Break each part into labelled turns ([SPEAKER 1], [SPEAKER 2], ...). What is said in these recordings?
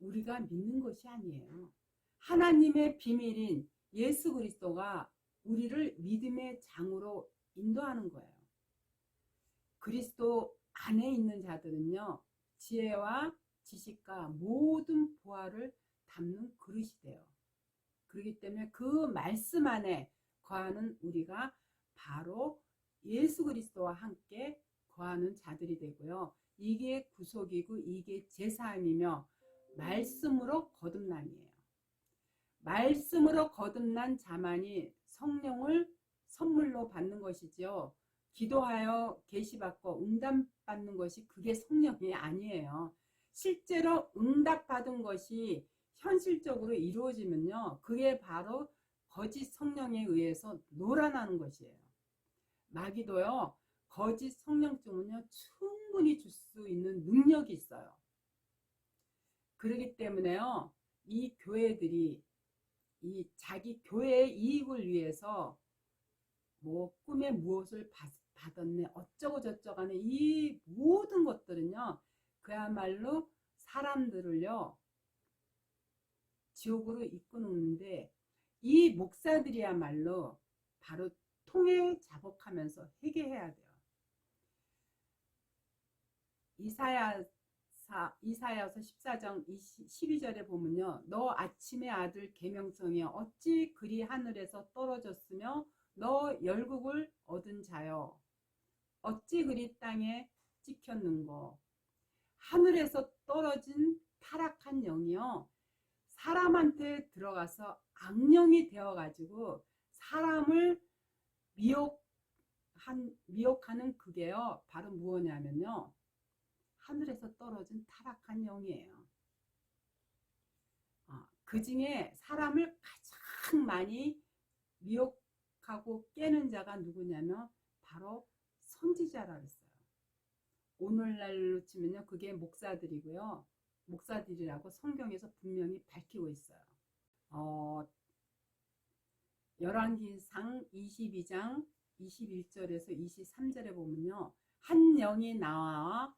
[SPEAKER 1] 우리가 믿는 것이 아니에요. 하나님의 비밀인 예수 그리스도가 우리를 믿음의 장으로 인도하는 거예요. 그리스도 안에 있는 자들은요, 지혜와 지식과 모든 보화를 담는 그릇이 돼요. 그렇기 때문에 그 말씀 안에 거하는 우리가 바로 예수 그리스도와 함께 거하는 자들이 되고요. 이게 구속이고 이게 제사함이며 말씀으로 거듭남이에요. 말씀으로 거듭난 자만이 성령을 선물로 받는 것이지요. 기도하여 계시받고 응답받는 것이 그게 성령이 아니에요. 실제로 응답받은 것이 현실적으로 이루어지면요, 그게 바로 거짓 성령에 의해서 놀아나는 것이에요. 마귀도요, 거짓 성령증은요, 충분히 줄 수 있는 능력이 있어요. 그렇기 때문에요, 이 교회들이 이 자기 교회의 이익을 위해서 뭐 꿈에 무엇을 받았네 어쩌고 저쩌고 하는 이 모든 것들은요, 그야말로 사람들을요 지옥으로 이끄는데, 이 목사들이야말로 바로 통해 자복하면서 회개해야 돼요. 이사야서 14장 12절에 보면요, 너 아침의 아들 계명성이여 어찌 그리 하늘에서 떨어졌으며 너 열국을 얻은 자여 어찌 그리 땅에 찍혔는고. 하늘에서 떨어진 타락한 영이요, 사람한테 들어가서 악령이 되어가지고 사람을 미혹하는 그게요, 바로 무엇이냐면요, 하늘에서 떨어진 타락한 영이에요. 그 중에 사람을 가장 많이 미혹하고 깨는 자가 누구냐면 바로 선지자라 그랬어요. 오늘날로 치면요, 그게 목사들이고요. 목사들이라고 성경에서 분명히 밝히고 있어요. 열왕기상 22장 21절에서 23절에 보면요, 한 영이 나와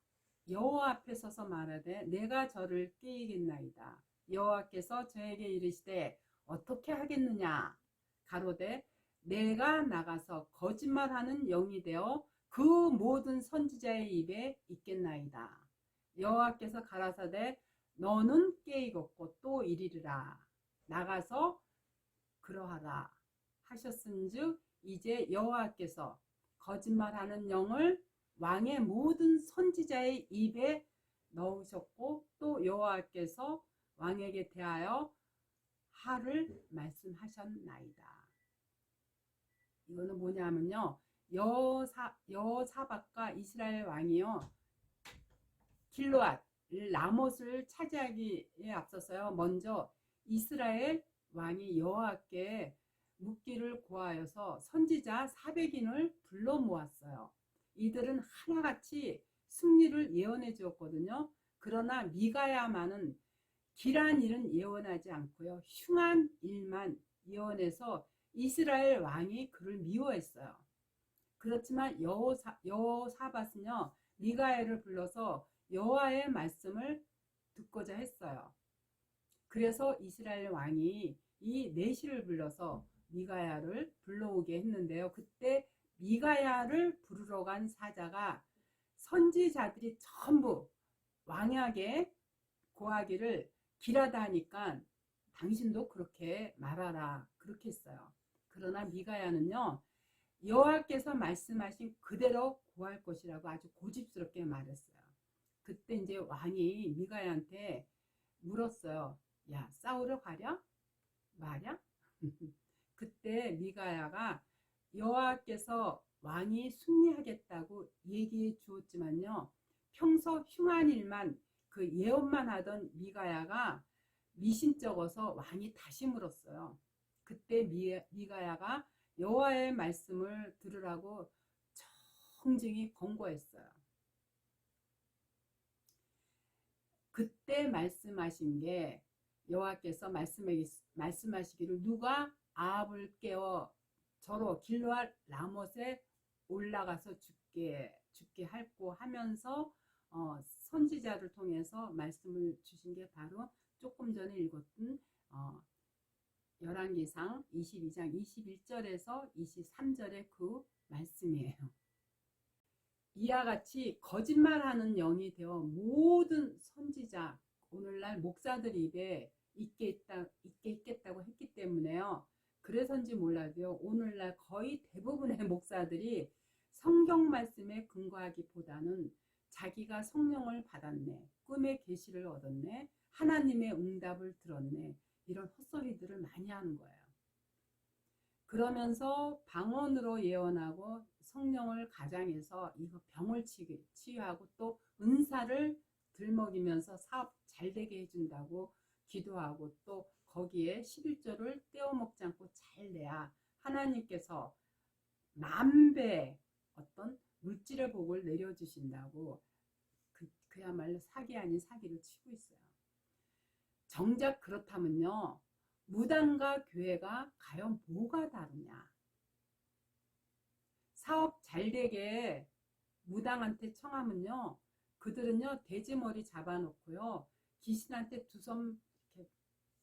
[SPEAKER 1] 여호와 앞에 서서 말하되 내가 저를 깨이겠나이다. 여호와께서 저에게 이르시되 어떻게 하겠느냐. 가로되 내가 나가서 거짓말하는 영이 되어 그 모든 선지자의 입에 있겠나이다. 여호와께서 가라사대 너는 깨이겠고 또 이리라. 나가서 그러하라 하셨은즉 이제 여호와께서 거짓말하는 영을 왕의 모든 선지자의 입에 넣으셨고 또 여호와께서 왕에게 대하여 하를 말씀하셨나이다. 이거는 뭐냐면요, 여호사밧과 이스라엘 왕이요, 길르앗 라못을 차지하기에 앞서서요, 먼저 이스라엘 왕이 여호와께 묻기를 고하여서 선지자 400인을 불러 모았어요. 이들은 하나같이 승리를 예언해 주었거든요. 그러나 미가야만은 길한 일은 예언하지 않고요, 흉한 일만 예언해서 이스라엘 왕이 그를 미워했어요. 그렇지만 여호사밧은요, 미가야를 불러서 여호와의 말씀을 듣고자 했어요. 그래서 이스라엘 왕이 이 내시를 불러서 미가야를 불러오게 했는데요, 그때 미가야를 부르러 간 사자가 선지자들이 전부 왕에게 고하기를 길하다 하니까 당신도 그렇게 말하라 그렇게 했어요. 그러나 미가야는요, 여호와께서 말씀하신 그대로 고할 것이라고 아주 고집스럽게 말했어요. 그때 이제 왕이 미가야한테 물었어요. 야, 싸우러 가랴? 말야? 그때 미가야가 여호와께서 왕이 승리하겠다고 얘기해 주었지만요, 평소 흉한 일만 그 예언만 하던 미가야가 미심쩍어서 왕이 다시 물었어요. 그때 미가야가 여호와의 말씀을 들으라고 정중히 권고했어요. 그때 말씀하신 게 여호와께서 말씀하시기를 누가 아합을 깨워 저로 길르앗 라못에 올라가서 죽게 할고 하면서 선지자를 통해서 말씀을 주신 게 바로 조금 전에 읽었던 열왕기상 22장 21절에서 23절의 그 말씀이에요. 이와 같이 거짓말하는 영이 되어 모든 선지자, 오늘날 목사들 입에 있게 있겠다고 했기 때문에요. 그래서인지 몰라도요, 오늘날 거의 대부분의 목사들이 성경 말씀에 근거하기보다는 자기가 성령을 받았네, 꿈의 계시를 얻었네, 하나님의 응답을 들었네, 이런 헛소리들을 많이 하는 거예요. 그러면서 방언으로 예언하고 성령을 가장해서 이거 병을 치유하고 또 은사를 들먹이면서 사업 잘 되게 해준다고 기도하고 또 거기에 11조를 떼어먹지 않고 잘 내야 하나님께서 만배 어떤 물질의 복을 내려주신다고 그야말로 사기 아닌 사기를 치고 있어요. 정작 그렇다면요, 무당과 교회가 과연 뭐가 다르냐? 사업 잘 되게 무당한테 청하면요, 그들은요 돼지머리 잡아놓고요 귀신한테 두 손 이렇게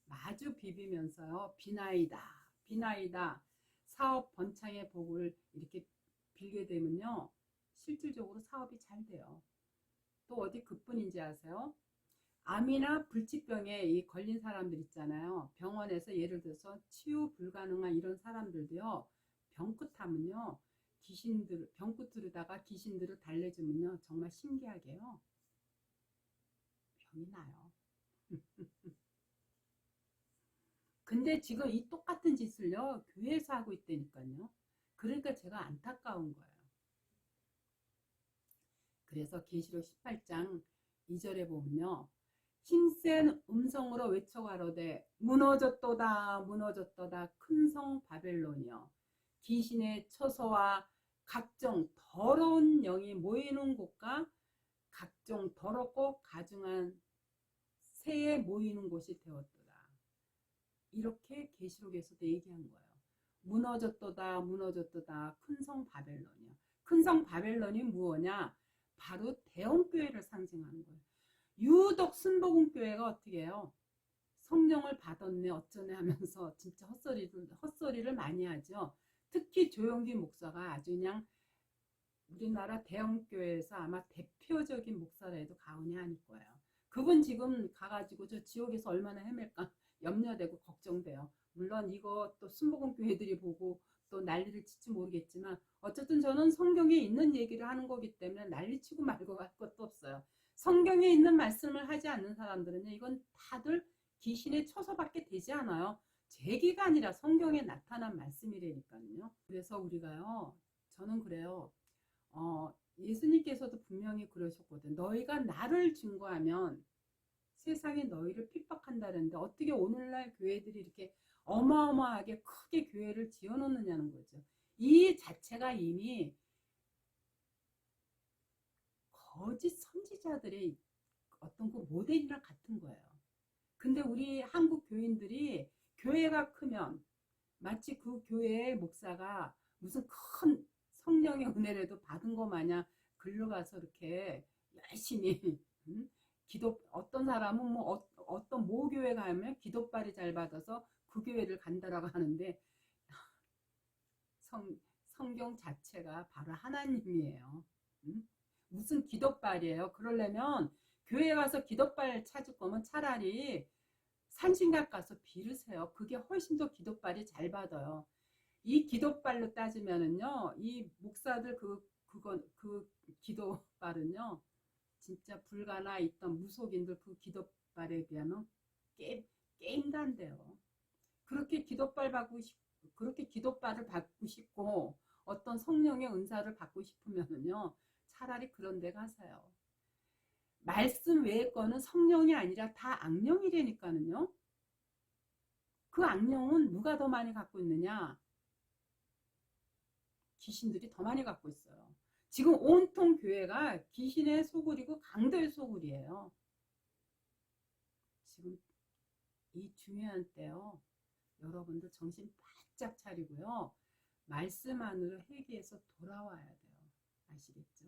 [SPEAKER 1] 마주 비비면서요 비나이다 비나이다 사업 번창의 복을 이렇게 빌게 되면요 실질적으로 사업이 잘 돼요. 또 어디 그뿐인지 아세요? 암이나 불치병에 이 걸린 사람들 있잖아요. 병원에서 예를 들어서 치유 불가능한 이런 사람들도요, 병끝하면요, 병끝으로다가 귀신들을 달래주면요, 정말 신기하게요, 병이 나요. 근데 지금 이 똑같은 짓을요, 교회에서 하고 있다니까요. 그러니까 제가 안타까운 거예요. 그래서 계시록 18장 2절에 보면요, 힘센 음성으로 외쳐가로되 무너졌도다 무너졌도다 큰 성 바벨론이여 귀신의 처소와 각종 더러운 영이 모이는 곳과 각종 더럽고 가증한 새에 모이는 곳이 되었도다. 이렇게 계시록에서도 얘기한 거예요. 무너졌도다 무너졌도다 큰 성 바벨론이여. 큰 성 바벨론이 무엇냐? 바로 대형교회를 상징하는 거예요. 유독 순복음교회가 어떻게 해요? 성령을 받았네 어쩌네 하면서 진짜 헛소리를 많이 하죠. 특히 조영기 목사가 아주 그냥 우리나라 대형교회에서 아마 대표적인 목사라 해도 과언이 아닐 거예요. 그분 지금 가가지고 저 지옥에서 얼마나 헤맬까 염려되고 걱정돼요. 물론 이거 또 순복음교회들이 보고 또 난리를 칠지 모르겠지만 어쨌든 저는 성경에 있는 얘기를 하는 거기 때문에 난리치고 말고 할 것도 없어요. 성경에 있는 말씀을 하지 않는 사람들은 이건 다들 귀신의 처소밖에 되지 않아요. 제기가 아니라 성경에 나타난 말씀이라니까요. 그래서 우리가요, 저는 그래요. 예수님께서도 분명히 그러셨거든. 너희가 나를 증거하면 세상이 너희를 핍박한다는데 어떻게 오늘날 교회들이 이렇게 어마어마하게 크게 교회를 지어놓느냐는 거죠. 이 자체가 이미 거짓 선지자들의 어떤 그 모델이랑 같은 거예요. 근데 우리 한국 교인들이 교회가 크면 마치 그 교회의 목사가 무슨 큰 성령의 은혜라도 받은 것 마냥 글러가서 이렇게 열심히 어떤 사람은 뭐 어떤 모교회 가면 기도빨이 잘 받아서 그 교회를 간다라고 하는데 성경 자체가 바로 하나님이에요. 무슨 기도빨이에요. 그러려면 교회 가서 기도빨 찾을 거면 차라리 산신각 가서 빌으세요. 그게 훨씬 더 기도빨이 잘 받아요. 이 기도빨로 따지면은요, 이 목사들 그 기도빨은요, 진짜 불가나 있던 무속인들 그 기도빨에 비하면 게임도 안 돼요. 그렇게 기도빨을 받고 싶고 어떤 성령의 은사를 받고 싶으면은요, 차라리 그런 데 가세요. 말씀 외의 거는 성령이 아니라 다 악령이라니까는요. 그 악령은 누가 더 많이 갖고 있느냐? 귀신들이 더 많이 갖고 있어요. 지금 온통 교회가 귀신의 소굴이고 강도의 소굴이에요. 지금 이 중요한 때요. 여러분들 정신 바짝 차리고요. 말씀 안으로 회개해서 돌아와야 돼요. 아시겠죠?